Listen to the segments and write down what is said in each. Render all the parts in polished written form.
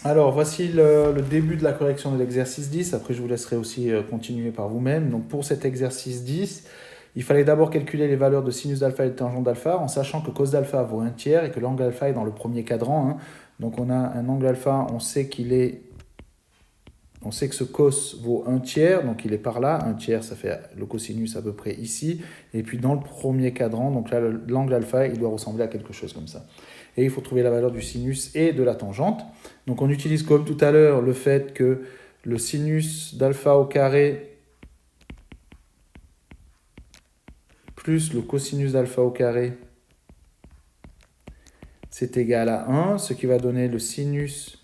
Alors, voici le début de la correction de l'exercice 10. Après, je vous laisserai aussi continuer par vous-même. Donc, pour cet exercice 10, il fallait d'abord calculer les valeurs de sinus d'alpha et de tangente d'alpha en sachant que cos d'alpha vaut 1/3 et que l'angle alpha est dans le premier cadran, hein. Donc, on a un angle alpha, on sait que ce cos vaut 1/3, donc il est par là. 1/3, ça fait le cosinus à peu près ici. Et puis, dans le premier cadran, donc là, l'angle alpha, il doit ressembler à quelque chose comme ça. Et il faut trouver la valeur du sinus et de la tangente. Donc on utilise comme tout à l'heure le fait que le sinus d'alpha au carré plus le cosinus d'alpha au carré, c'est égal à 1, ce qui va donner le sinus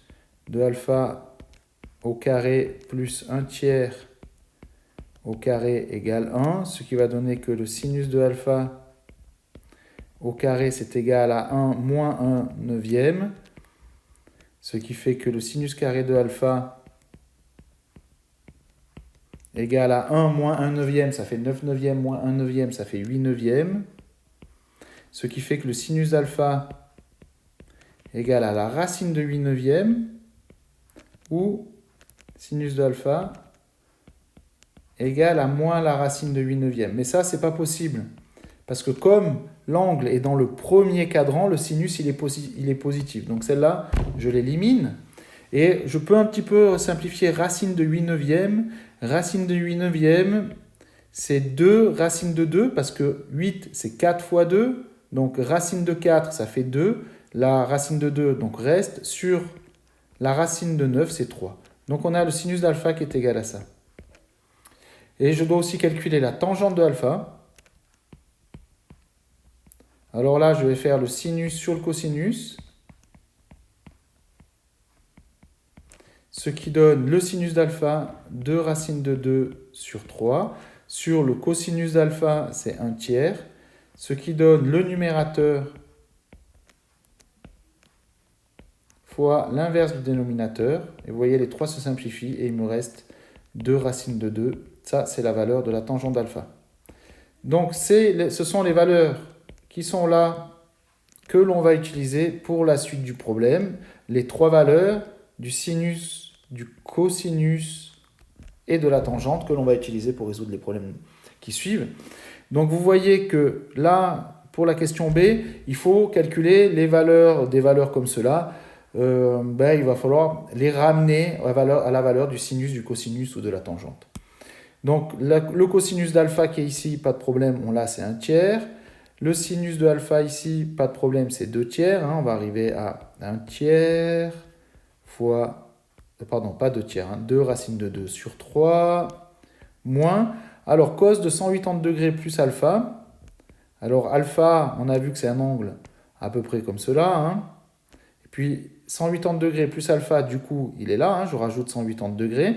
de alpha au carré plus 1/3 au carré égale 1, ce qui va donner que le sinus de alpha au carré, c'est égal à 1 moins 1 neuvième, ce qui fait que le sinus carré de alpha égale à 1 moins 1 neuvième, ça fait 9 neuvièmes moins 1 neuvième, ça fait 8 neuvièmes, ce qui fait que le sinus d'alpha égale à la racine de 8 neuvièmes, ou sinus d'alpha égale à moins la racine de 8 neuvièmes. Mais ça, c'est pas possible. Parce que comme l'angle est dans le premier cadran, le sinus, il est positif. Donc celle-là, je l'élimine. Et je peux un petit peu simplifier racine de 8 neuvièmes. Racine de 8 neuvièmes, c'est 2 racine de 2, parce que 8, c'est 4 fois 2. Donc racine de 4, ça fait 2. La racine de 2, donc reste, sur la racine de 9, c'est 3. Donc on a le sinus d'alpha qui est égal à ça. Et je dois aussi calculer la tangente de alpha. Alors là, je vais faire le sinus sur le cosinus, ce qui donne le sinus d'alpha, 2 racine de 2 sur 3. Sur le cosinus d'alpha, c'est 1/3, ce qui donne le numérateur fois l'inverse du dénominateur. Et vous voyez, les 3 se simplifient et il me reste 2 racine de 2. Ça, c'est la valeur de la tangente d'alpha. Donc, ce sont les valeurs qui sont là, que l'on va utiliser pour la suite du problème. Les 3 valeurs du sinus, du cosinus et de la tangente que l'on va utiliser pour résoudre les problèmes qui suivent. Donc vous voyez que là, pour la question B, il faut calculer les valeurs, des valeurs comme cela. Il va falloir les ramener à la valeur du sinus, du cosinus ou de la tangente. Donc le cosinus d'alpha qui est ici, pas de problème, on l'a, c'est 1/3. Le sinus de alpha ici, pas de problème, c'est 2/3. On va arriver à 1/3 fois, pardon, pas 2/3, 2 racine de 2 sur 3, moins, alors cos de 180 degrés plus alpha. Alors alpha, on a vu que c'est un angle à peu près comme cela. Et puis 180 degrés plus alpha, du coup, il est là. Je rajoute 180 degrés.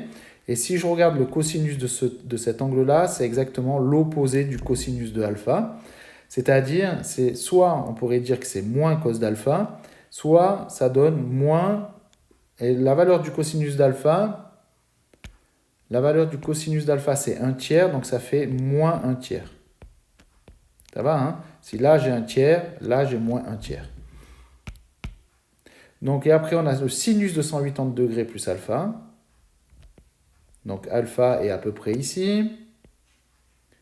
Et si je regarde le cosinus de cet angle-là, c'est exactement l'opposé du cosinus de alpha. C'est-à-dire, c'est soit on pourrait dire que c'est moins cos d'alpha, soit ça donne moins. Et la valeur du cosinus d'alpha, c'est 1/3, donc ça fait moins 1/3. Ça va, hein? Si là j'ai 1/3, là j'ai moins 1/3. Donc, et après, on a le sinus de 180 degrés plus alpha. Donc, alpha est à peu près ici.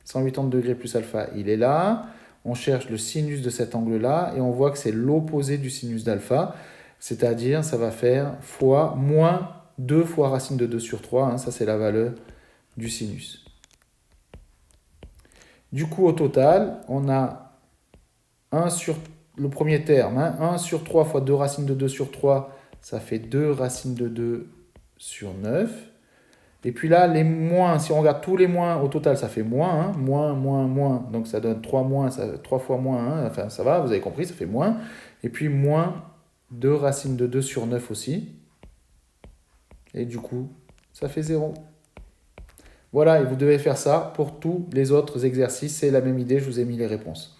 180 degrés plus alpha, il est là. On cherche le sinus de cet angle-là et on voit que c'est l'opposé du sinus d'alpha. C'est-à-dire, ça va faire fois moins 2 fois racine de 2 sur 3. Ça, c'est la valeur du sinus. Du coup, au total, on a 1 sur le premier terme. 1 sur 3 fois 2 racines de 2 sur 3, ça fait 2 racines de 2 sur 9. Et puis là, les moins, si on regarde tous les moins, au total, ça fait moins. Moins, moins, moins. Donc ça donne 3 moins, 3 fois moins 1. Enfin, ça va, vous avez compris, ça fait moins. Et puis moins 2 racines de 2 sur 9 aussi. Et du coup, ça fait 0. Voilà, et vous devez faire ça pour tous les autres exercices. C'est la même idée, je vous ai mis les réponses.